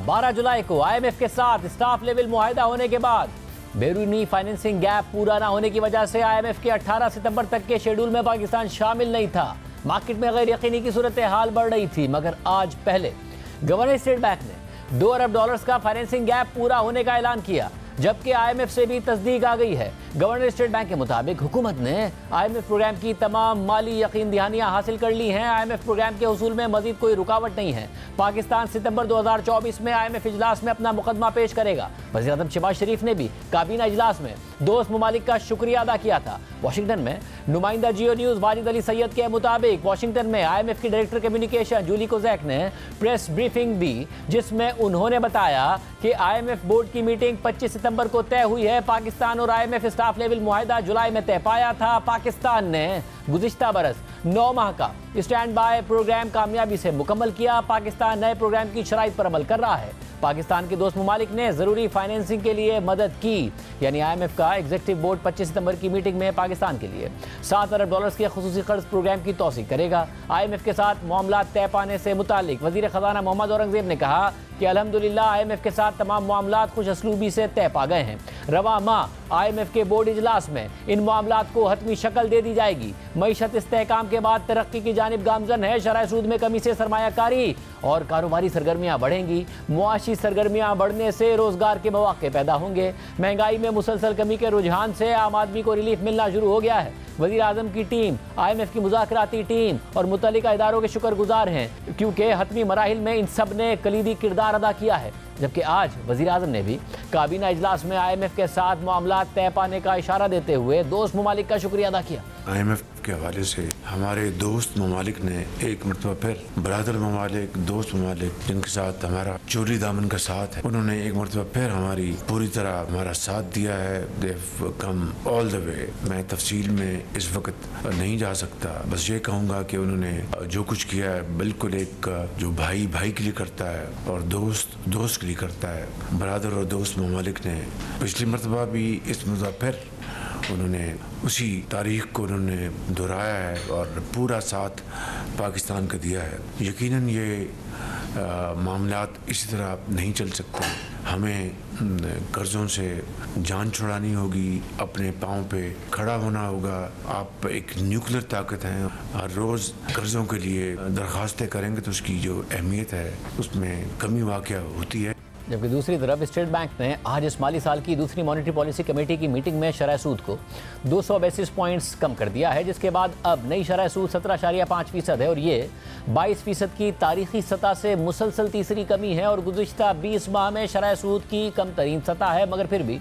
12 जुलाई को IMF के साथ स्टाफ लेवल मुआहिदा होने के बाद बैरूनी फाइनेंसिंग गैप पूरा ना होने की वजह से IMF के 18 सितंबर तक के शेड्यूल में पाकिस्तान शामिल नहीं था। मार्केट में गैर यकीनी की सूरत हाल बढ़ रही थी, मगर आज पहले गवर्नर स्टेट बैंक ने $2 अरब का फाइनेंसिंग गैप पूरा होने का ऐलान किया, जबकि IMF से भी तस्दीक आ गई है। गवर्नर स्टेट बैंक के मुताबिक हुकूमत ने IMF प्रोग्राम की तमाम माली यकीन दहानियां हासिल कर ली हैं। IMF प्रोग्राम के हुसूल में मजीद कोई रुकावट नहीं है। पाकिस्तान सितंबर 2024 में IMF इजलास में अपना मुकदमा पेश करेगा। वज़ीर-ए-आज़म शहबाज शरीफ ने भी काबीना इजलास में दोस्त ममालिक का शुक्रिया अदा किया था। वाशिंगटन में नुमाइंदा जियो न्यूज़ वाजिद अली सैयद के मुताबिक वाशिंगटन में IMF की डायरेक्टर कम्युनिकेशन जूली कोजैक ने प्रेस ब्रीफिंग दी, जिसमें उन्होंने बताया कि IMF बोर्ड की मीटिंग 25 सितंबर को तय हुई है। पाकिस्तान और IMF स्टाफ लेवल मुआहिदा जुलाई में तय पाया था। पाकिस्तान ने गुज़िश्ता बरस 9 माह का स्टैंड बाय प्रोग्राम कामयाबी से मुकम्मल किया। पाकिस्तान नए प्रोग्राम की शराइत पर अमल कर रहा है। पाकिस्तान के दोस्त ममालिक ने ज़रूरी फाइनेंसिंग के लिए मदद की, यानी IMF का एग्जीक्यूटिव बोर्ड 25 सितंबर की मीटिंग में पाकिस्तान के लिए $7 अरब के खुसूसी कर्ज प्रोग्राम की तौसीक करेगा। IMF के साथ मामला तय पाने से मुतालिक वज़ीर ख़जाना मोहम्मद औरंगज़ेब ने कहा कि अल्हम्दुलिल्लाह IMF के साथ तमाम मामला खुश असलूबी से तय पा गए हैं। रवा माह IMF के बोर्ड इजलास में इन मामला को हतमी शक्ल दे दी जाएगी। मईशत इस्तेहकाम के बाद तरक्की की जानिब गामजन है। शरह सूद में कमी से सरमायाकारी और कारोबारी सरगर्मियाँ बढ़ेंगी। मुआशी सरगर्मियाँ बढ़ने से रोजगार के मौके पैदा होंगे। महंगाई में मुसलसल कमी के रुझान से आम आदमी को रिलीफ मिलना शुरू हो गया है। वज़ीर आज़म की टीम, IMF की मुज़ाकराती टीम और मुतल्लिका इदारों के शुक्रगुजार हैं, क्योंकि हतमी मराहिल में इन सब ने कलीदी किरदार अदा किया है। जबकि आज वज़ीर आज़म ने भी काबीना इजलास में IMF के साथ मामला तय पाने का इशारा देते हुए दोस्त ममालिक का शुक्रिया अदा किया। IMF के हवाले से हमारे दोस्त ममालिक ने एक मरतबा फिर बरादर ममालिक, दोस्त ममालिक जिनके साथ हमारा चोरी दामन का साथ है, उन्होंने एक मरतबा फिर हमारी पूरी तरह हमारा साथ दिया है। They've come all the way। मैं तफसील में इस वक्त नहीं जा सकता, बस ये कहूँगा कि उन्होंने जो कुछ किया है बिल्कुल एक जो भाई भाई के लिए करता है और दोस्त दोस्त के लिए करता है। बरादर और दोस्त ममालिक ने पिछली मरतबा भी इस मरतबा फिर उन्होंने उसी तारीख को उन्होंने दोहराया है और पूरा साथ पाकिस्तान का दिया है। यकीनन ये मामलात इसी तरह नहीं चल सकते। हमें कर्ज़ों से जान छुड़ानी होगी, अपने पाँव पे खड़ा होना होगा। आप एक न्यूक्लियर ताकत हैं, हर रोज़ कर्ज़ों के लिए दरख्वास्तें करेंगे तो उसकी जो अहमियत है उसमें कमी वाक़या होती है। जबकि दूसरी तरफ स्टेट बैंक ने आज इस माली साल की दूसरी मॉनेटरी पॉलिसी कमेटी की मीटिंग में शरह सूद को 200 बेसिस पॉइंट्स कम कर दिया है, जिसके बाद अब नई शरह सूद 17.5% है और ये 22% की तारीखी सतह से मुसलसल तीसरी कमी है और गुज़िश्ता 20 माह में शरह सूद की कम तरीन सतह है, मगर फिर भी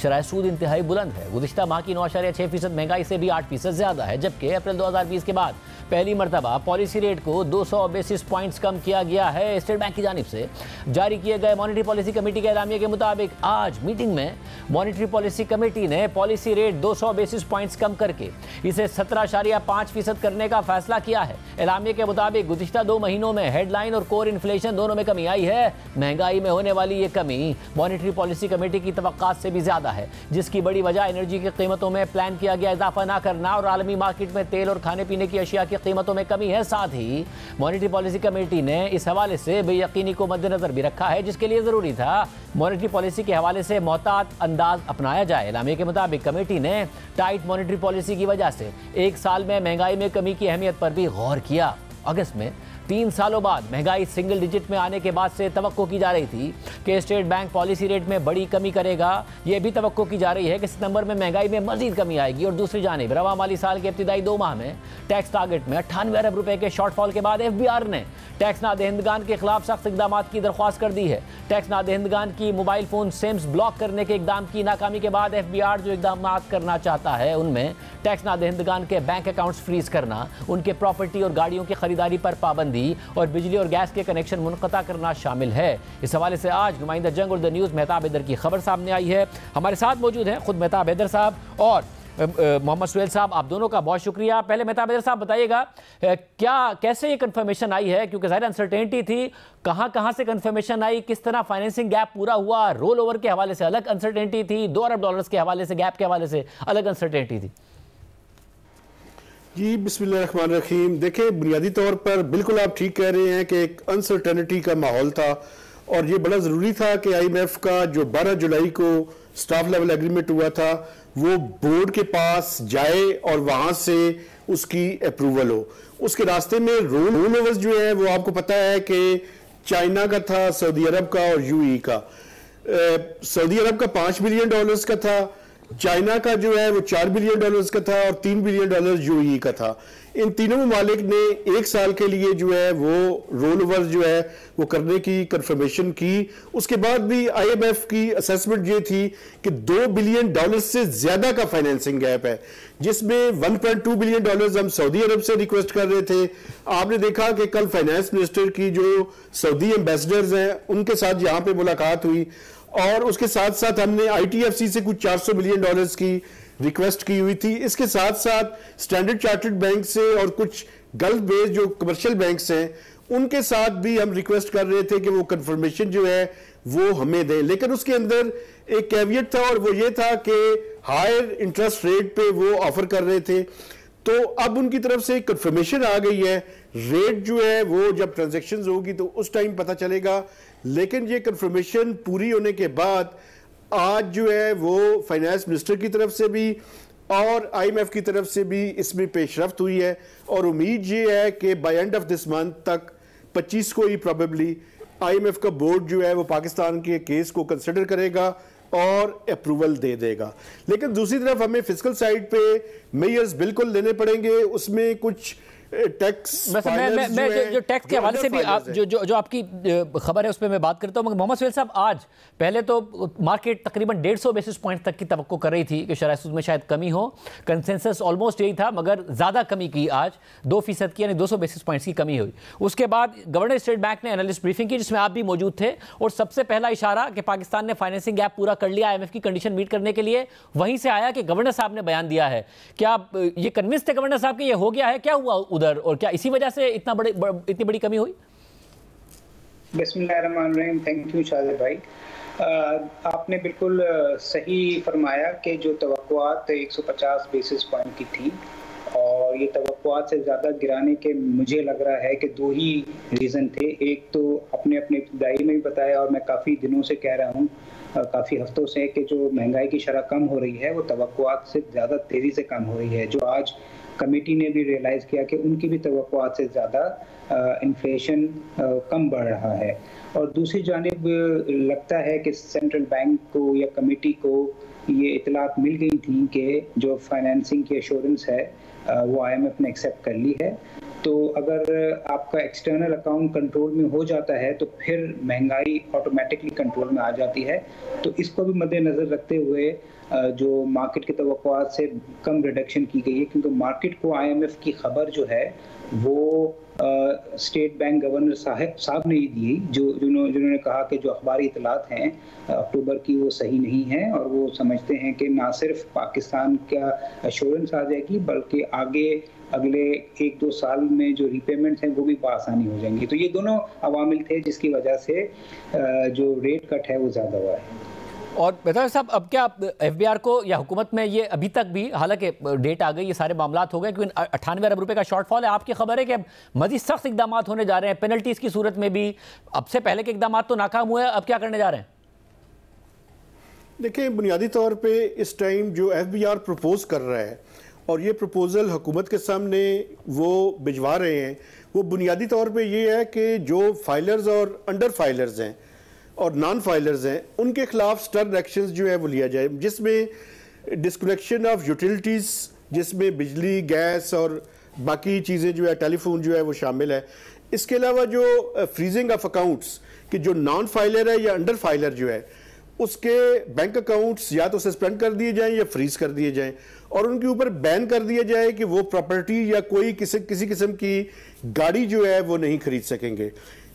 शरह सूद इंतहाई बुलंद है। गुज़िश्ता माह की 9.6% महंगाई से भी 8% ज़्यादा है, जबकि अप्रैल 2020 के बाद पहली मरतबा पॉलिसी रेट को 200 बेसिस पॉइंट्स कम किया गया है। स्टेट बैंक की जानिब से जारी किए गए मॉनेटरी पॉलिसी कमेटी के एलामिया के मुताबिक आज मीटिंग में मॉनेटरी पॉलिसी कमेटी ने पॉलिसी रेट 200 बेसिस पॉइंट्स कम करके इसे 17.5% करने का फैसला किया है। एलामिया के मुताबिक गुज़िश्ता 2 महीनों में हेडलाइन और कोर इन्फ्लेशन दोनों में कमी आई है। महंगाई में होने वाली ये कमी मॉनेटरी पॉलिसी कमेटी की तवक्कात से भी ज़्यादा है, जिसकी बड़ी वजह एनर्जी की कीमतों में प्लान किया गया इजाफा ना करना और आलमी मार्केट में तेल और खाने पीने की अशिया की कीमतों में कमी है। साथ ही मॉनेटरी पॉलिसी कमेटी ने इस हवाले से बेयकीनी को मद्देनजर भी रखा है, जिसके लिए जरूरी था मॉनेटरी पॉलिसी के हवाले से मोहतात अंदाज अपनाया जाए। एलामिया के मुताबिक कमेटी ने टाइट मॉनेटरी पॉलिसी की वजह से एक साल में महंगाई में कमी की अहमियत पर भी गौर किया। अगस्त में 3 सालों बाद महंगाई सिंगल डिजिट में आने के बाद से तवक्को की जा रही थी कि स्टेट बैंक पॉलिसी रेट में बड़ी कमी करेगा। यह भी तवक्को की जा रही है कि सितंबर में महंगाई में मजीद कमी आएगी। और दूसरी जानिब रवा माली साल के इब्तिदाई 2 माह में टैक्स टारगेट में 98 अरब रुपए के शॉर्टफॉल के बाद FBR ने टैक्स नादहिंदगान के खिलाफ सख्त इकदाम की दरख्वास्त कर दी है। टैक्स नादहिंदगान की मोबाइल फ़ोन सिम्स ब्लॉक करने के इकदाम की नाकामी के बाद FBR जो इकदाम करना चाहता है उनमें टैक्स नादहिंदगान के बैंक अकाउंट्स फ्रीज करना, उनके प्रॉपर्टी और गाड़ियों की खरीदारी पर पाबंदी और बिजली और गैस के कनेक्शन मुनक़ता करना शामिल है। इस हवाले से आज नुमाइंदा जंग और द न्यूज़ मेहताब हैदर की खबर सामने आई है। हमारे साथ मौजूद हैं खुद मेहताब हैदर साहब और मोहम्मद सुहेल साहब। आप दोनों का बहुत शुक्रिया। पहले मेहताब हैदर साहब बताइएगा कैसे ये कंफर्मेशन आई है, क्योंकि ज़ाहिर अनसर्टेनिटी थी, कहाँ से कंफर्मेशन आई, किस तरह फाइनेंसिंग गैप पूरा हुआ, रोल ओवर के हवाले से अलग अनसर्टेनिटी थी, $2 अरब के हवाले से गैप के हवाले से अलग अनसर्टेनिटी थी। जी बिस्मिल्लाहिर्रहमानिर्रहीम। देखिए, बुनियादी तौर पर बिल्कुल आप ठीक कह रहे हैं कि एक अनसर्टेनिटी का माहौल था और ये बड़ा ज़रूरी था कि IMF का जो 12 जुलाई को स्टाफ लेवल एग्रीमेंट हुआ था वो बोर्ड के पास जाए और वहाँ से उसकी अप्रूवल हो। उसके रास्ते में रोल ओवर्स जो है वो आपको पता है कि चाइना का था, सऊदी अरब का और UAE का। सऊदी अरब का $5 बिलियन का था, चाइना का जो है वो $4 बिलियन का था और $3 बिलियन UAE का था। इन तीनों ममालिक ने एक साल के लिए जो है वो रोल ओवर जो है वो करने की कंफर्मेशन की। उसके बाद भी IMF की असेसमेंट ये थी कि $2 बिलियन से ज्यादा का फाइनेंसिंग गैप है, जिसमें $1.2 बिलियन हम सऊदी अरब से रिक्वेस्ट कर रहे थे। आपने देखा कि कल फाइनेंस मिनिस्टर की जो सऊदी एम्बेसडर्स हैं उनके साथ यहाँ पे मुलाकात हुई और उसके साथ साथ हमने ITFC से कुछ $400 बिलियन की रिक्वेस्ट की हुई थी। इसके साथ साथ स्टैंडर्ड चार्टर्ड बैंक से और कुछ गल्फ बेस्ड जो कमर्शियल बैंक्स हैं उनके साथ भी हम रिक्वेस्ट कर रहे थे कि वो कंफर्मेशन जो है वो हमें दें। लेकिन उसके अंदर एक कैवियट था और वो ये था कि हायर इंटरेस्ट रेट पे वो ऑफर कर रहे थे। तो अब उनकी तरफ से कंफर्मेशन आ गई है, रेट जो है वो जब ट्रांजैक्शंस होगी तो उस टाइम पता चलेगा। लेकिन ये कंफर्मेशन पूरी होने के बाद आज जो है वो फाइनेंस मिनिस्टर की तरफ से भी और IMF की तरफ से भी इसमें पेशरफ्त हुई है और उम्मीद ये है कि by end of this month तक 25 को ही प्रोबेबली IMF का बोर्ड जो है वो पाकिस्तान के केस को कंसिडर करेगा और अप्रूवल दे देगा। लेकिन दूसरी तरफ हमें फिस्कल साइड पे मेजर्स बिल्कुल लेने पड़ेंगे। उसमें कुछ टैक्स मैं जो टैक्स के हवाले से भी आप जो आपकी खबर है उस पर मैं बात करता हूँ। मगर मोहम्मद सुहेल साहब, आज पहले तो मार्केट तकरीबन 150 बेसिस पॉइंट तक की तवक्को कर रही थी कि शरह सूद में शायद कमी हो, कंसेंसस ऑलमोस्ट यही था, मगर ज़्यादा कमी की आज 2% की, यानी 200 बेसिस पॉइंट्स की कमी हुई। उसके बाद गवर्नर स्टेट बैंक ने एनालिस्ट ब्रीफिंग की जिसमें आप भी मौजूद थे और सबसे पहला इशारा कि पाकिस्तान ने फाइनेंसिंग गैप पूरा कर लिया IMF की कंडीशन मीट करने के लिए, वहीं से आया कि गवर्नर साहब ने बयान दिया है। क्या ये कन्विंस थे गवर्नर साहब कि ये हो गया है? क्या हुआ उधर और क्या इसी वजह से इतनी बड़ी कमी हुई? बिस्मिल्लाहिर्रहमानिर्रहीम। थैंक यू शाहिद भाई। आपने बिल्कुल सही फरमाया कि जो तवक्कुआत 150 बेसिस पॉइंट की थी और ये तवक्कुआत से ज़्यादा गिराने के मुझे लग रहा है कि 2 ही रीज़न थे। एक तो आपने अपने इब्तिदाई में भी बताया और मैं काफ़ी दिनों से कह रहा हूँ, काफ़ी हफ्तों से, कि जो महंगाई की शरह कम हो रही है वो तवक्कुआत से ज़्यादा तेज़ी से कम हो रही है, जो आज कमेटी ने भी रियलाइज़ किया कि उनकी भी तवक्कुआत से ज़्यादा इन्फ्लेशन कम बढ़ रहा है। और दूसरी जानिब लगता है कि सेंट्रल बैंक को या कमेटी को ये इतलात मिल गई थी कि जो फाइनेंसिंग की एश्योरेंस है वो IMF ने एक्सेप्ट कर ली है। तो अगर आपका एक्सटर्नल अकाउंट कंट्रोल में हो जाता है तो फिर महंगाई ऑटोमेटिकली कंट्रोल में आ जाती है। तो इसको भी मद्देनज़र रखते हुए जो मार्केट की तवक्कुआत से कम रिडक्शन की गई है, क्योंकि मार्केट को IMF की खबर जो है वो स्टेट बैंक गवर्नर साहब ने ही दी, जिन्होंने कहा कि जो अखबारी इतलात हैं अक्टूबर की वो सही नहीं है और वो समझते हैं कि ना सिर्फ पाकिस्तान का एश्योरेंस आ जाएगी बल्कि आगे अगले 1-2 साल में जो रीपेमेंट्स हैं वो भी आसानी हो जाएंगी। तो ये दोनों अवामिल थे जिसकी वजह से जो रेट कट है वो ज़्यादा हुआ है। और बताओ साहब, अब क्या FBR को या हुकूमत में ये अभी तक भी, हालांकि डेट आ गई, ये सारे मामलात हो गए क्योंकि 98 अरब रुपए का शॉर्टफॉल है, आपकी खबर है कि अब मजीद सख्त इकदाम होने जा रहे हैं पेनल्टीज की सूरत में भी? अब से पहले के इकदाम तो नाकाम हुए, अब क्या करने जा रहे हैं? देखिए, बुनियादी तौर पे इस टाइम जो FBR प्रपोज कर रहा है और ये प्रपोजल हुकूमत के सामने वो भिजवा रहे हैं, वो बुनियादी तौर पे ये है कि जो फाइलर्स और अंडर फाइलर्स हैं और नॉन फाइलर्स हैं उनके खिलाफ स्टर्न एक्शंस जो है वो लिया जाए, जिसमें डिस्कनेक्शन ऑफ यूटिलिटीज़, जिसमें बिजली, गैस और बाकी चीज़ें जो है, टेलीफोन जो है वो शामिल है। इसके अलावा जो फ्रीजिंग ऑफ अकाउंट्स कि जो नॉन फाइलर है या अंडर फाइलर जो है उसके बैंक अकाउंट्स या तो सस्पेंड कर दिए जाएं या फ्रीज कर दिए जाएं और उनके ऊपर बैन कर दिया जाए कि वो प्रॉपर्टी या कोई किसी किस्म की गाड़ी जो है वो नहीं खरीद सकेंगे।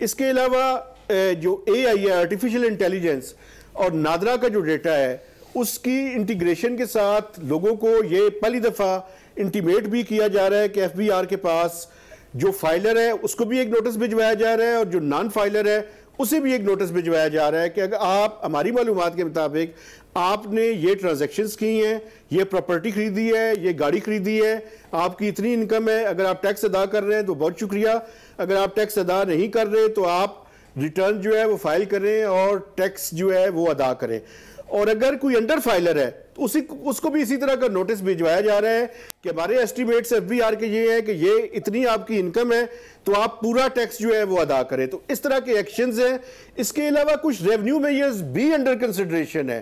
इसके अलावा जो AI है, आर्टिफिशियल इंटेलिजेंस और नादरा का जो डेटा है उसकी इंटीग्रेशन के साथ लोगों को ये पहली दफ़ा इंटीमेट भी किया जा रहा है कि FBR के पास जो फाइलर है उसको भी एक नोटिस भिजवाया जा रहा है और जो नॉन फाइलर है उसे भी एक नोटिस भिजवाया जा रहा है कि अगर आप हमारी मालूमात के मुताबिक आपने ये ट्रांजैक्शंस की हैं, ये प्रॉपर्टी खरीदी है, ये गाड़ी खरीदी है, आपकी इतनी इनकम है, अगर आप टैक्स अदा कर रहे हैं तो बहुत शुक्रिया, अगर आप टैक्स अदा नहीं कर रहे तो आप रिटर्न जो है वो फाइल करें और टैक्स जो है वो अदा करें। और अगर कोई अंडर फाइलर है तो उसको भी इसी तरह का नोटिस भिजवाया जा रहा है कि हमारे एस्टिमेट्स एफबीआर के ये है कि ये इतनी आपकी इनकम है तो आप पूरा टैक्स जो है वो अदा करें। तो इस तरह के एक्शंस हैं। इसके अलावा कुछ रेवेन्यू मेजर्स भी अंडर कंसिडरेशन है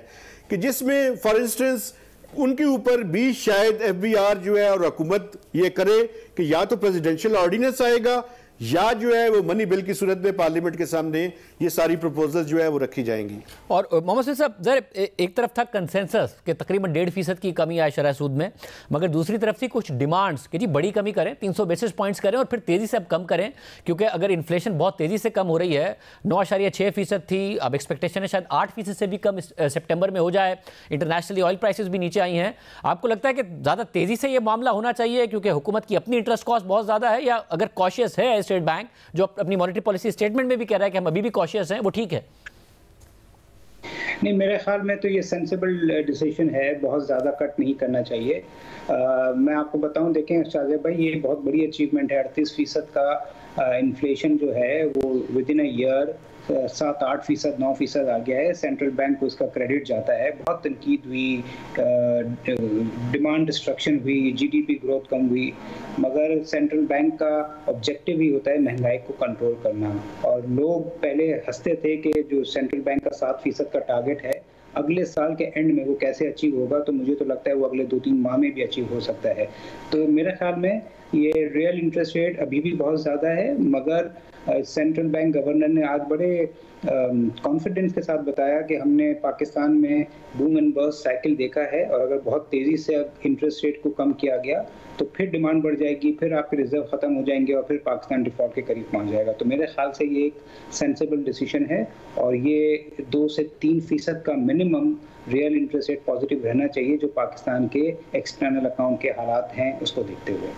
कि जिसमें फॉर इंस्टेंस उनके ऊपर भी शायद एफबीआर जो है और हुकूमत ये करे कि या तो प्रेसिडेंशियल ऑर्डिनेंस आएगा या जो है वो मनी बिल की सूरत में पार्लियामेंट के सामने ये सारी प्रपोजल्स जो है वो रखी जाएंगी। और मोहम्मद सईद साहब, जरा एक तरफ था कंसेंसस कि तकरीबन 1.5% की कमी आए शरह सूद में, मगर दूसरी तरफ थी कुछ डिमांड्स कि जी बड़ी कमी करें, 300 बेसिस पॉइंट्स करें और फिर तेज़ी से अब कम करें, क्योंकि अगर इन्फ्लेशन बहुत तेज़ी से कम हो रही है, 9.6% थी, अब एक्सपेक्टेशन है शायद 8% से भी कम सितंबर में हो जाए। इंटरनेशनली ऑयल प्राइसेस भी नीचे आई हैं। आपको लगता है कि ज़्यादा तेज़ी से ये मामला होना चाहिए क्योंकि हुकूमत की अपनी इंटरेस्ट कॉस्ट बहुत ज़्यादा है, या अगर कॉशियस है स्टेट बैंक जो अपनी मॉनेटरी पॉलिसी स्टेटमेंट में भी कह रहा है कि हम अभी भी कॉशियस हैं, वो ठीक है? नहीं, मेरे ख्याल में तो ये सेंसिबल डिसीजन है, बहुत ज़्यादा कट नहीं करना चाहिए। मैं आपको बताऊं, देखें शाहजेब भाई, ये बहुत बड़ी अचीवमेंट है। 38% का इन्फ्लेशन जो है वो विद इन अ ईयर 7-8%, 9% आ गया है। सेंट्रल बैंक को इसका क्रेडिट जाता है। बहुत तनकीद हुई, डिमांड डिस्ट्रक्शन हुई, जीडीपी ग्रोथ कम हुई, मगर सेंट्रल बैंक का ऑब्जेक्टिव ही होता है महंगाई को कंट्रोल करना। और लोग पहले हंसते थे कि जो सेंट्रल बैंक का 7% का टारगेट है, अगले साल के एंड में वो कैसे अचीव होगा, तो मुझे तो लगता है वो अगले 2-3 माह में भी अचीव हो सकता है। तो मेरे ख्याल में ये रियल इंटरेस्ट रेट अभी भी बहुत ज़्यादा है, मगर सेंट्रल बैंक गवर्नर ने आज बड़े कॉन्फिडेंस के साथ बताया कि हमने पाकिस्तान में बूम एंड बर्स्ट साइकिल देखा है, और अगर बहुत तेज़ी से इंटरेस्ट रेट को कम किया गया तो फिर डिमांड बढ़ जाएगी, फिर आपके रिजर्व ख़त्म हो जाएंगे और फिर पाकिस्तान डिफॉल्ट के करीब पहुंच जाएगा। तो मेरे ख्याल से ये एक सेंसिबल डिसीजन है, और ये 2 से 3% का minimum real interest rate positive रहना चाहिए, जो पाकिस्तान के एक्सटर्नल अकाउंट के हालात हैं उसको देखते हुए।